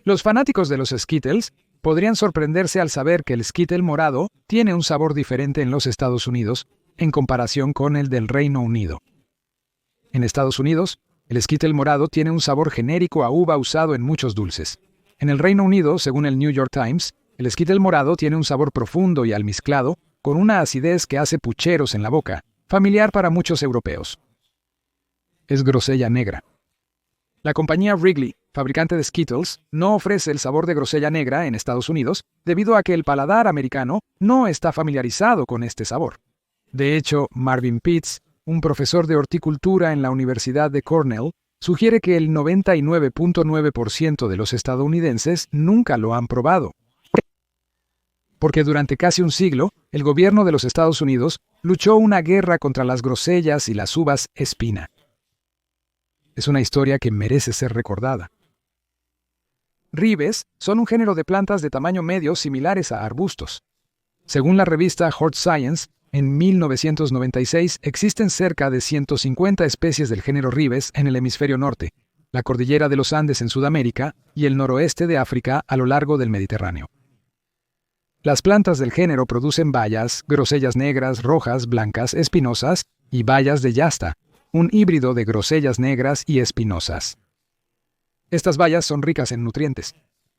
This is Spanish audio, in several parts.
Los fanáticos de los Skittles podrían sorprenderse al saber que el Skittle morado tiene un sabor diferente en los Estados Unidos en comparación con el del Reino Unido. En Estados Unidos, el Skittle morado tiene un sabor genérico a uva usado en muchos dulces. En el Reino Unido, según el New York Times, el Skittle morado tiene un sabor profundo y almizclado, con una acidez que hace pucheros en la boca, familiar para muchos europeos. Es grosella negra. La compañía Wrigley, fabricante de Skittles, no ofrece el sabor de grosella negra en Estados Unidos debido a que el paladar americano no está familiarizado con este sabor. De hecho, Marvin Pitts, un profesor de horticultura en la Universidad de Cornell, sugiere que el 99.9% de los estadounidenses nunca lo han probado. Porque durante casi un siglo, el gobierno de los Estados Unidos luchó una guerra contra las grosellas y las uvas espina. Es una historia que merece ser recordada. Ribes son un género de plantas de tamaño medio similares a arbustos. Según la revista Hort Science, en 1996 existen cerca de 150 especies del género Ribes en el hemisferio norte, la cordillera de los Andes en Sudamérica y el noroeste de África a lo largo del Mediterráneo. Las plantas del género producen bayas, grosellas negras, rojas, blancas, espinosas y bayas de yasta, un híbrido de grosellas negras y espinosas. Estas bayas son ricas en nutrientes.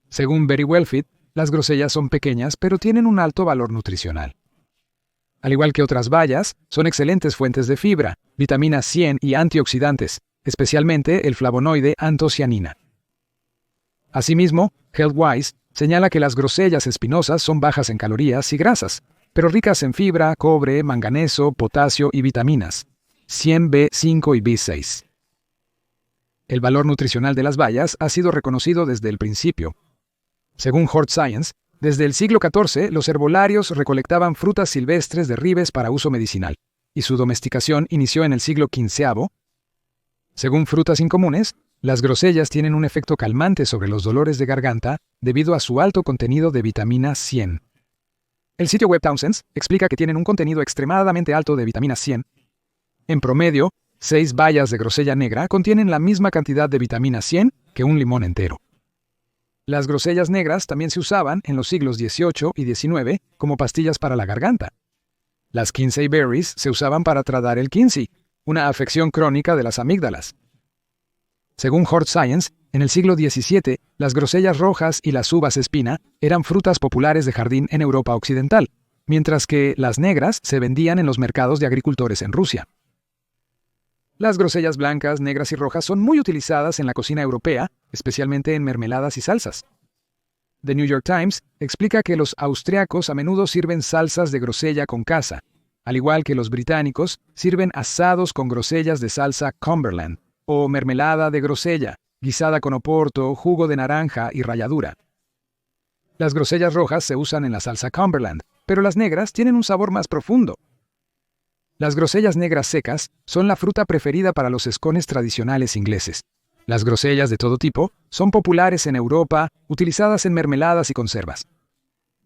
Según Very Well Fit, las grosellas son pequeñas pero tienen un alto valor nutricional. Al igual que otras bayas, son excelentes fuentes de fibra, vitamina 100 y antioxidantes, especialmente el flavonoide antocianina. Asimismo, HealthWise señala que las grosellas espinosas son bajas en calorías y grasas, pero ricas en fibra, cobre, manganeso, potasio y vitaminas, 100 B5 y B6. El valor nutricional de las bayas ha sido reconocido desde el principio. Según Hort Science, desde el siglo XIV los herbolarios recolectaban frutas silvestres de Ribes para uso medicinal, y su domesticación inició en el siglo XV. Según Frutas Incomunes, las grosellas tienen un efecto calmante sobre los dolores de garganta debido a su alto contenido de vitamina 100. El sitio web Townsend's explica que tienen un contenido extremadamente alto de vitamina 100. En promedio, 6 bayas de grosella negra contienen la misma cantidad de vitamina 100 que un limón entero. Las grosellas negras también se usaban en los siglos XVIII y XIX como pastillas para la garganta. Las Kinsey berries se usaban para tratar el Kinsey, una afección crónica de las amígdalas. Según Hort Science, en el siglo XVII, las grosellas rojas y las uvas espina eran frutas populares de jardín en Europa occidental, mientras que las negras se vendían en los mercados de agricultores en Rusia. Las grosellas blancas, negras y rojas son muy utilizadas en la cocina europea, especialmente en mermeladas y salsas. The New York Times explica que los austriacos a menudo sirven salsas de grosella con caza, al igual que los británicos sirven asados con grosellas de salsa Cumberland, o mermelada de grosella, guisada con oporto, jugo de naranja y ralladura. Las grosellas rojas se usan en la salsa Cumberland, pero las negras tienen un sabor más profundo. Las grosellas negras secas son la fruta preferida para los escones tradicionales ingleses. Las grosellas de todo tipo son populares en Europa, utilizadas en mermeladas y conservas.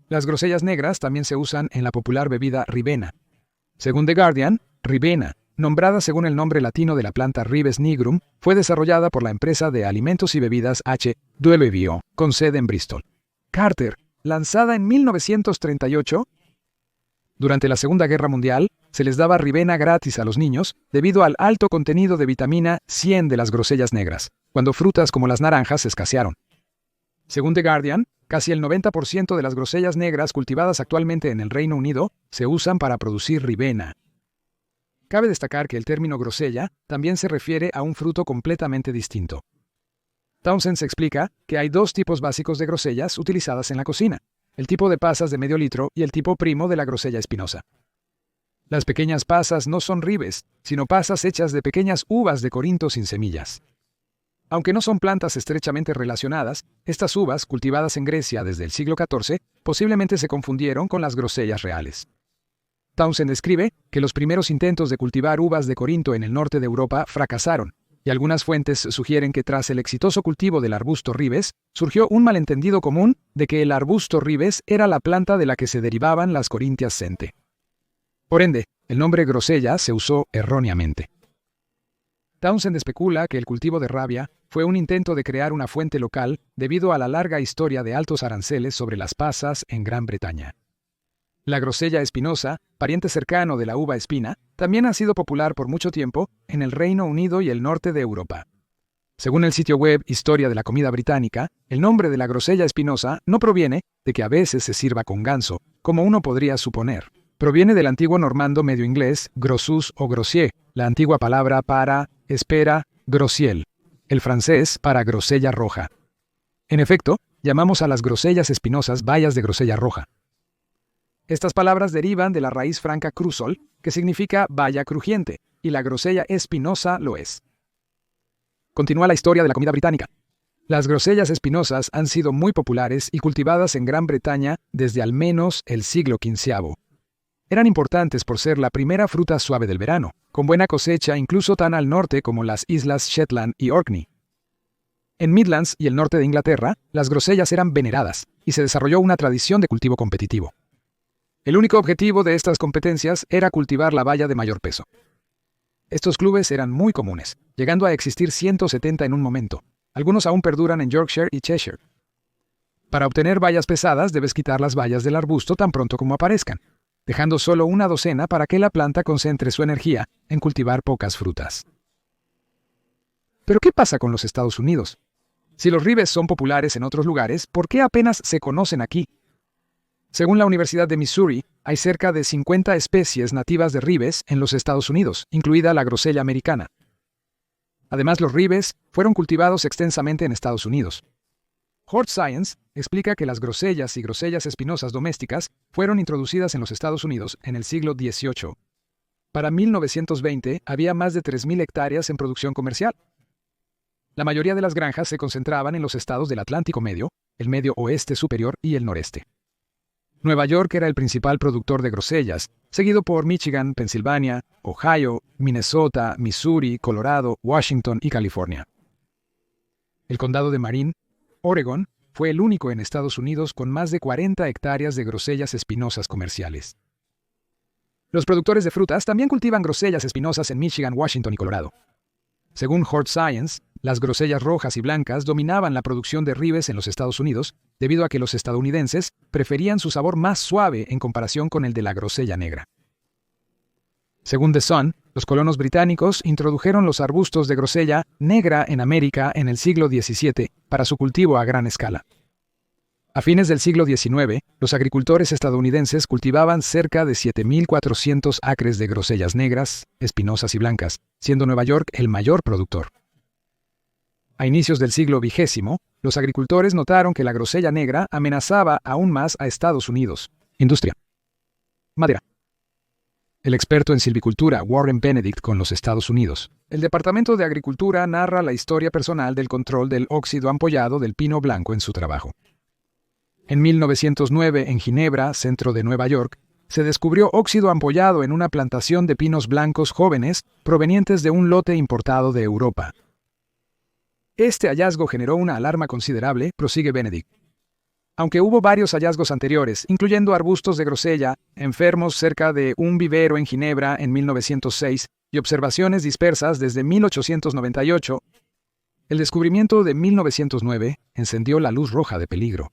Las grosellas negras también se usan en la popular bebida Ribena. Según The Guardian, Ribena, nombrada según el nombre latino de la planta Ribes nigrum, fue desarrollada por la empresa de alimentos y bebidas H. Duellevio, con sede en Bristol. Carter, lanzada en 1938, durante la Segunda Guerra Mundial, se les daba Ribena gratis a los niños debido al alto contenido de vitamina 100 de las grosellas negras, cuando frutas como las naranjas escasearon. Según The Guardian, casi el 90% de las grosellas negras cultivadas actualmente en el Reino Unido se usan para producir Ribena. Cabe destacar que el término grosella también se refiere a un fruto completamente distinto. Townsend se explica que hay dos tipos básicos de grosellas utilizadas en la cocina: el tipo de pasas de medio litro y el tipo primo de la grosella espinosa. Las pequeñas pasas no son ribes, sino pasas hechas de pequeñas uvas de Corinto sin semillas. Aunque no son plantas estrechamente relacionadas, estas uvas, cultivadas en Grecia desde el siglo XIV, posiblemente se confundieron con las grosellas reales. Townsend escribe que los primeros intentos de cultivar uvas de Corinto en el norte de Europa fracasaron, y algunas fuentes sugieren que tras el exitoso cultivo del arbusto ribes, surgió un malentendido común de que el arbusto ribes era la planta de la que se derivaban las Corintias sente. Por ende, el nombre grosella se usó erróneamente. Townsend especula que el cultivo de rabia fue un intento de crear una fuente local debido a la larga historia de altos aranceles sobre las pasas en Gran Bretaña. La grosella espinosa, pariente cercano de la uva espina, también ha sido popular por mucho tiempo en el Reino Unido y el norte de Europa. Según el sitio web Historia de la Comida Británica, el nombre de la grosella espinosa no proviene de que a veces se sirva con ganso, como uno podría suponer. Proviene del antiguo normando medio inglés grossus o grossier, la antigua palabra para espera, grosiel, el francés para grosella roja. En efecto, llamamos a las grosellas espinosas bayas de grosella roja. Estas palabras derivan de la raíz franca crusol, que significa baya crujiente, y la grosella espinosa lo es. Continúa la historia de la comida británica. Las grosellas espinosas han sido muy populares y cultivadas en Gran Bretaña desde al menos el siglo XV. Eran importantes por ser la primera fruta suave del verano, con buena cosecha incluso tan al norte como las islas Shetland y Orkney. En Midlands y el norte de Inglaterra, las grosellas eran veneradas y se desarrolló una tradición de cultivo competitivo. El único objetivo de estas competencias era cultivar la baya de mayor peso. Estos clubes eran muy comunes, llegando a existir 170 en un momento. Algunos aún perduran en Yorkshire y Cheshire. Para obtener bayas pesadas debes quitar las bayas del arbusto tan pronto como aparezcan, dejando solo una docena para que la planta concentre su energía en cultivar pocas frutas. ¿Pero qué pasa con los Estados Unidos? Si los ribes son populares en otros lugares, ¿por qué apenas se conocen aquí? Según la Universidad de Missouri, hay cerca de 50 especies nativas de ribes en los Estados Unidos, incluida la grosella americana. Además, los ribes fueron cultivados extensamente en Estados Unidos. Hort Science explica que las grosellas y grosellas espinosas domésticas fueron introducidas en los Estados Unidos en el siglo XVIII. Para 1920 había más de 3.000 hectáreas en producción comercial. La mayoría de las granjas se concentraban en los estados del Atlántico Medio, el Medio Oeste Superior y el Noreste. Nueva York era el principal productor de grosellas, seguido por Michigan, Pensilvania, Ohio, Minnesota, Missouri, Colorado, Washington y California. El condado de Marin, Oregon, fue el único en Estados Unidos con más de 40 hectáreas de grosellas espinosas comerciales. Los productores de frutas también cultivan grosellas espinosas en Michigan, Washington y Colorado. Según Hort Science, las grosellas rojas y blancas dominaban la producción de ribes en los Estados Unidos debido a que los estadounidenses preferían su sabor más suave en comparación con el de la grosella negra. Según The Sun, los colonos británicos introdujeron los arbustos de grosella negra en América en el siglo XVII para su cultivo a gran escala. A fines del siglo XIX, los agricultores estadounidenses cultivaban cerca de 7.400 acres de grosellas negras, espinosas y blancas, siendo Nueva York el mayor productor. A inicios del siglo XX, los agricultores notaron que la grosella negra amenazaba aún más a Estados Unidos. Industria. Madera. El experto en silvicultura Warren Benedict con los Estados Unidos. El Departamento de Agricultura narra la historia personal del control del óxido ampollado del pino blanco en su trabajo. En 1909, en Ginebra, centro de Nueva York, se descubrió óxido ampollado en una plantación de pinos blancos jóvenes provenientes de un lote importado de Europa. Este hallazgo generó una alarma considerable, prosigue Benedict. Aunque hubo varios hallazgos anteriores, incluyendo arbustos de grosella, enfermos cerca de un vivero en Ginebra en 1906 y observaciones dispersas desde 1898, el descubrimiento de 1909 encendió la luz roja de peligro.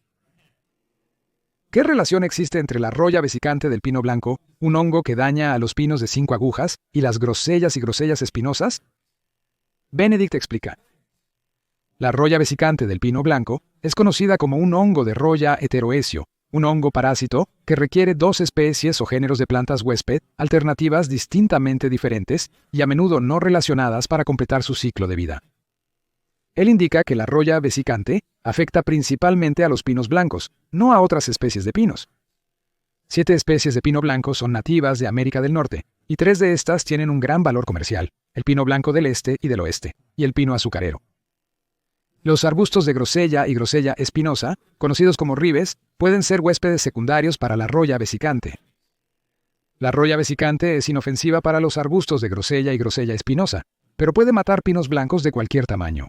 ¿Qué relación existe entre la roya vesicante del pino blanco, un hongo que daña a los pinos de 5 agujas, y las grosellas y grosellas espinosas? Benedict explica. La roya vesicante del pino blanco es conocida como un hongo de roya heteroesio, un hongo parásito que requiere 2 especies o géneros de plantas huésped, alternativas distintamente diferentes y a menudo no relacionadas para completar su ciclo de vida. Él indica que la roya vesicante afecta principalmente a los pinos blancos, no a otras especies de pinos. 7 especies de pino blanco son nativas de América del Norte, y 3 de estas tienen un gran valor comercial, el pino blanco del este y del oeste, y el pino azucarero. Los arbustos de grosella y grosella espinosa, conocidos como ribes, pueden ser huéspedes secundarios para la roya vesicante. La roya vesicante es inofensiva para los arbustos de grosella y grosella espinosa, pero puede matar pinos blancos de cualquier tamaño.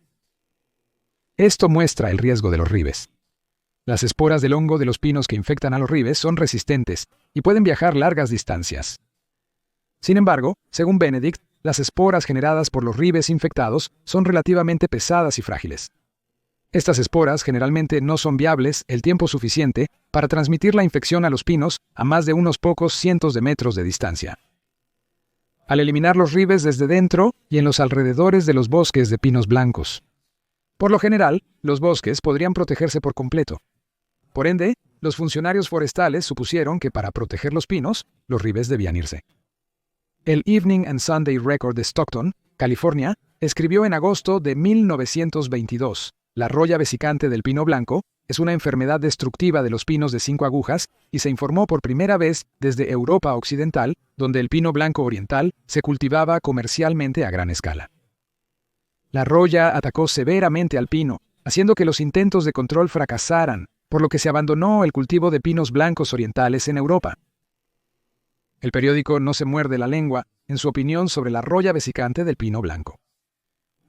Esto muestra el riesgo de los ribes. Las esporas del hongo de los pinos que infectan a los ribes son resistentes y pueden viajar largas distancias. Sin embargo, según Benedict, las esporas generadas por los ribes infectados son relativamente pesadas y frágiles. Estas esporas generalmente no son viables el tiempo suficiente para transmitir la infección a los pinos a más de unos pocos cientos de metros de distancia. Al eliminar los ribes desde dentro y en los alrededores de los bosques de pinos blancos. Por lo general, los bosques podrían protegerse por completo. Por ende, los funcionarios forestales supusieron que para proteger los pinos, los ribes debían irse. El Evening and Sunday Record de Stockton, California, escribió en agosto de 1922, la roya vesicante del pino blanco es una enfermedad destructiva de los pinos de 5 agujas y se informó por primera vez desde Europa Occidental, donde el pino blanco oriental se cultivaba comercialmente a gran escala. La roya atacó severamente al pino, haciendo que los intentos de control fracasaran, por lo que se abandonó el cultivo de pinos blancos orientales en Europa. El periódico No se muerde la lengua en su opinión sobre la roya vesicante del pino blanco.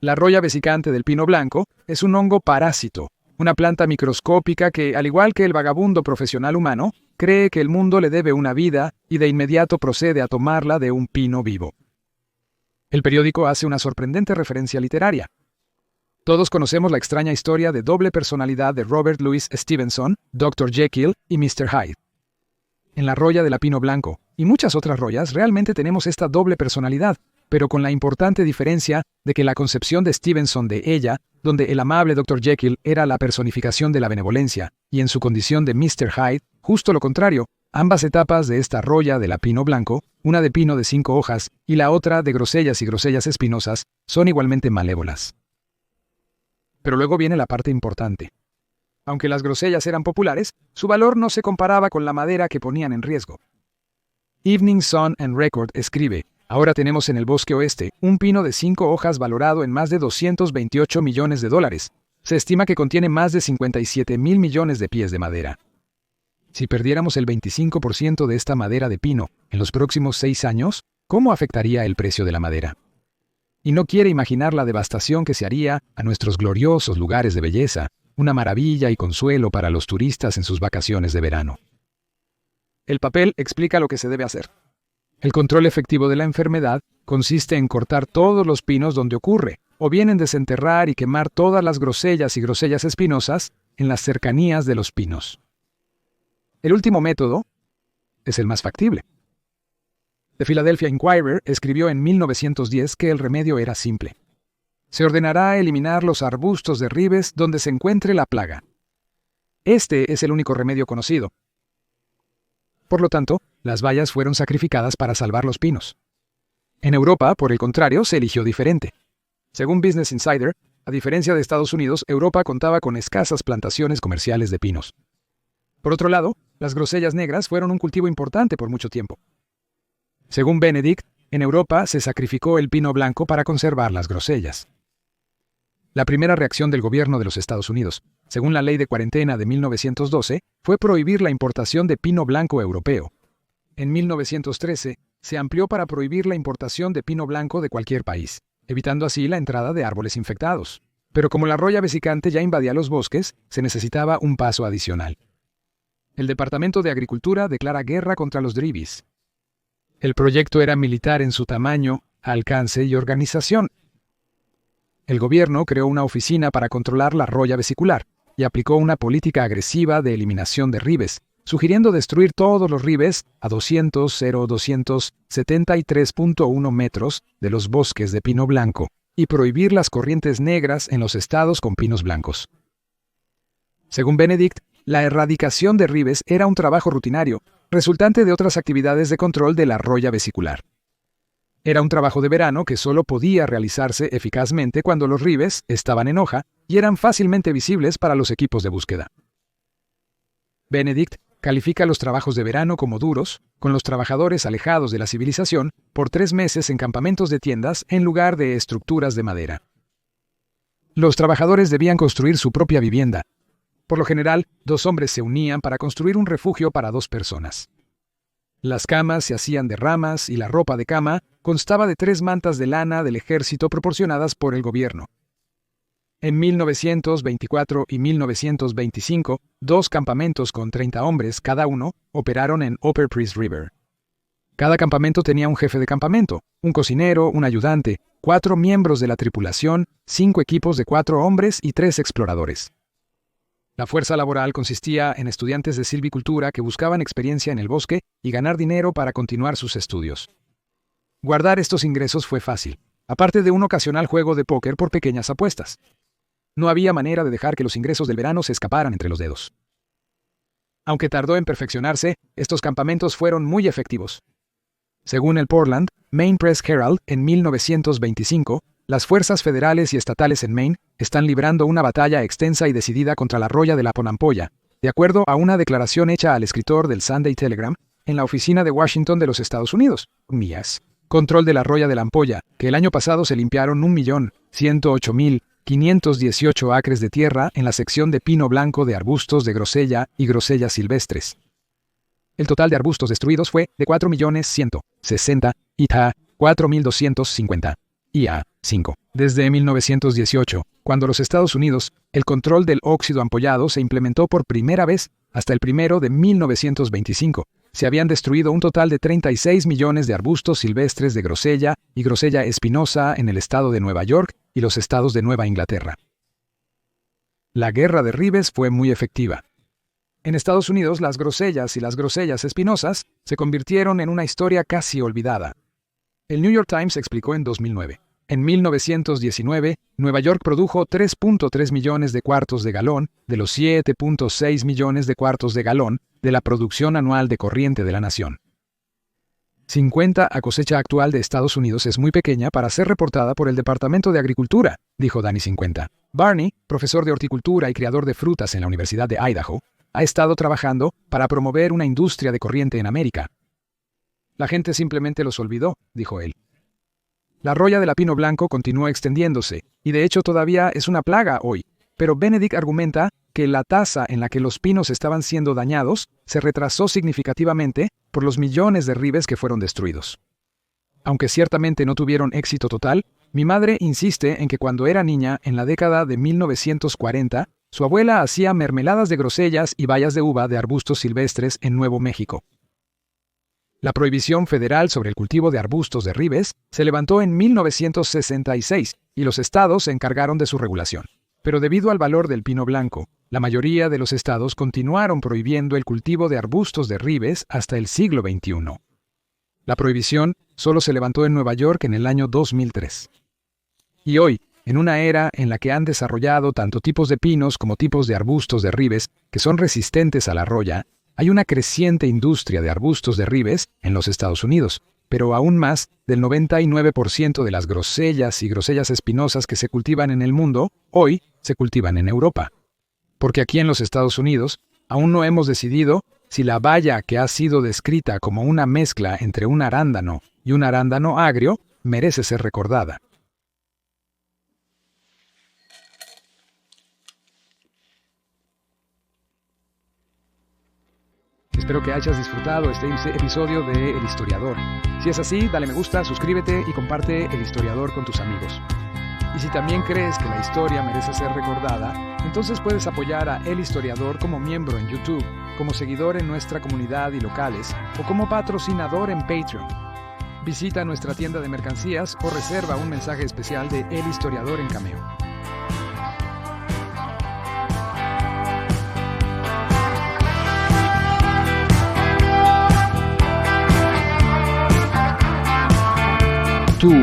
La roya vesicante del pino blanco es un hongo parásito, una planta microscópica que, al igual que el vagabundo profesional humano, cree que el mundo le debe una vida y de inmediato procede a tomarla de un pino vivo. El periódico hace una sorprendente referencia literaria. Todos conocemos la extraña historia de doble personalidad de Robert Louis Stevenson, Dr. Jekyll y Mr. Hyde. En la roya de la pino blanco y muchas otras royas realmente tenemos esta doble personalidad, pero con la importante diferencia de que la concepción de Stevenson de ella, donde el amable Dr. Jekyll era la personificación de la benevolencia, y en su condición de Mr. Hyde, justo lo contrario, ambas etapas de esta roya de la pino blanco, una de pino de 5 hojas y la otra de grosellas y grosellas espinosas, son igualmente malévolas. Pero luego viene la parte importante. Aunque las grosellas eran populares, su valor no se comparaba con la madera que ponían en riesgo. Evening Sun and Record escribe: ahora tenemos en el bosque oeste un pino de 5 hojas valorado en más de $228 millones. Se estima que contiene más de 57,000 millones de pies de madera. Si perdiéramos el 25% de esta madera de pino en los próximos 6 años, ¿cómo afectaría el precio de la madera? Y no quiere imaginar la devastación que se haría a nuestros gloriosos lugares de belleza, una maravilla y consuelo para los turistas en sus vacaciones de verano. El papel explica lo que se debe hacer. El control efectivo de la enfermedad consiste en cortar todos los pinos donde ocurre, o bien en desenterrar y quemar todas las grosellas y grosellas espinosas en las cercanías de los pinos. El último método es el más factible. The Philadelphia Inquirer escribió en 1910 que el remedio era simple. Se ordenará eliminar los arbustos de ribes donde se encuentre la plaga. Este es el único remedio conocido. Por lo tanto, las bayas fueron sacrificadas para salvar los pinos. En Europa, por el contrario, se eligió diferente. Según Business Insider, a diferencia de Estados Unidos, Europa contaba con escasas plantaciones comerciales de pinos. Por otro lado, las grosellas negras fueron un cultivo importante por mucho tiempo. Según Benedict, en Europa se sacrificó el pino blanco para conservar las grosellas. La primera reacción del gobierno de los Estados Unidos, según la Ley de Cuarentena de 1912, fue prohibir la importación de pino blanco europeo. En 1913, se amplió para prohibir la importación de pino blanco de cualquier país, evitando así la entrada de árboles infectados. Pero como la roya vesicante ya invadía los bosques, se necesitaba un paso adicional. El Departamento de Agricultura declara guerra contra los dribis. El proyecto era militar en su tamaño, alcance y organización. El gobierno creó una oficina para controlar la roya vesicular y aplicó una política agresiva de eliminación de ribes, sugiriendo destruir todos los ribes a 273.1 metros de los bosques de pino blanco y prohibir las corrientes negras en los estados con pinos blancos. Según Benedict, la erradicación de ribes era un trabajo rutinario, resultante de otras actividades de control de la roya vesicular. Era un trabajo de verano que solo podía realizarse eficazmente cuando los ribes estaban en hoja y eran fácilmente visibles para los equipos de búsqueda. Benedict califica los trabajos de verano como duros, con los trabajadores alejados de la civilización por 3 meses en campamentos de tiendas en lugar de estructuras de madera. Los trabajadores debían construir su propia vivienda. Por lo general, 2 hombres se unían para construir un refugio para 2 personas. Las camas se hacían de ramas y la ropa de cama constaba de 3 mantas de lana del ejército proporcionadas por el gobierno. En 1924 y 1925, 2 campamentos con 30 hombres cada uno operaron en Upper Priest River. Cada campamento tenía un jefe de campamento, un cocinero, un ayudante, 4 miembros de la tripulación, 5 equipos de 4 hombres y 3 exploradores. La fuerza laboral consistía en estudiantes de silvicultura que buscaban experiencia en el bosque y ganar dinero para continuar sus estudios. Guardar estos ingresos fue fácil, aparte de un ocasional juego de póker por pequeñas apuestas. No había manera de dejar que los ingresos del verano se escaparan entre los dedos. Aunque tardó en perfeccionarse, estos campamentos fueron muy efectivos. Según el Portland, Maine Press Herald, en 1925, las fuerzas federales y estatales en Maine están librando una batalla extensa y decidida contra la roya de la Ponampolla, de acuerdo a una declaración hecha al escritor del Sunday Telegram en la oficina de Washington de los Estados Unidos, MIAS. Control de la roya de la ampolla, que el año pasado se limpiaron 1.108.518 acres de tierra en la sección de pino blanco de arbustos de grosella y grosellas silvestres. El total de arbustos destruidos fue de 4.160.000 y 4.250 y a 5. Desde 1918, cuando los Estados Unidos, el control del óxido ampollado se implementó por primera vez, hasta el 1 de 1925, se habían destruido un total de 36 millones de arbustos silvestres de grosella y grosella espinosa en el estado de Nueva York y los estados de Nueva Inglaterra. La guerra de Ribes fue muy efectiva. En Estados Unidos, las grosellas y las grosellas espinosas se convirtieron en una historia casi olvidada. El New York Times explicó en 2009. En 1919, Nueva York produjo 3.3 millones de cuartos de galón de los 7.6 millones de cuartos de galón de la producción anual de corriente de la nación. 50 a cosecha actual de Estados Unidos es muy pequeña para ser reportada por el Departamento de Agricultura, dijo Danny 50. Barney, profesor de horticultura y criador de frutas en la Universidad de Idaho, ha estado trabajando para promover una industria de corriente en América. La gente simplemente los olvidó, dijo él. La roya de la pino blanco continuó extendiéndose, y de hecho todavía es una plaga hoy, pero Benedict argumenta que la tasa en la que los pinos estaban siendo dañados se retrasó significativamente por los millones de ribes que fueron destruidos. Aunque ciertamente no tuvieron éxito total, mi madre insiste en que cuando era niña, en la década de 1940, su abuela hacía mermeladas de grosellas y bayas de uva de arbustos silvestres en Nuevo México. La prohibición federal sobre el cultivo de arbustos de ribes se levantó en 1966 y los estados se encargaron de su regulación. Pero debido al valor del pino blanco, la mayoría de los estados continuaron prohibiendo el cultivo de arbustos de ribes hasta el siglo XXI. La prohibición solo se levantó en Nueva York en el año 2003. Y hoy, en una era en la que han desarrollado tanto tipos de pinos como tipos de arbustos de ribes que son resistentes a la roya, hay una creciente industria de arbustos de ribes en los Estados Unidos, pero aún más del 99% de las grosellas y grosellas espinosas que se cultivan en el mundo, hoy se cultivan en Europa. Porque aquí en los Estados Unidos aún no hemos decidido si la baya que ha sido descrita como una mezcla entre un arándano y un arándano agrio merece ser recordada. Espero que hayas disfrutado este episodio de El Historiador. Si es así, dale me gusta, suscríbete y comparte El Historiador con tus amigos. Y si también crees que la historia merece ser recordada, entonces puedes apoyar a El Historiador como miembro en YouTube, como seguidor en nuestra comunidad y locales, o como patrocinador en Patreon. Visita nuestra tienda de mercancías o reserva un mensaje especial de El Historiador en Cameo. Tú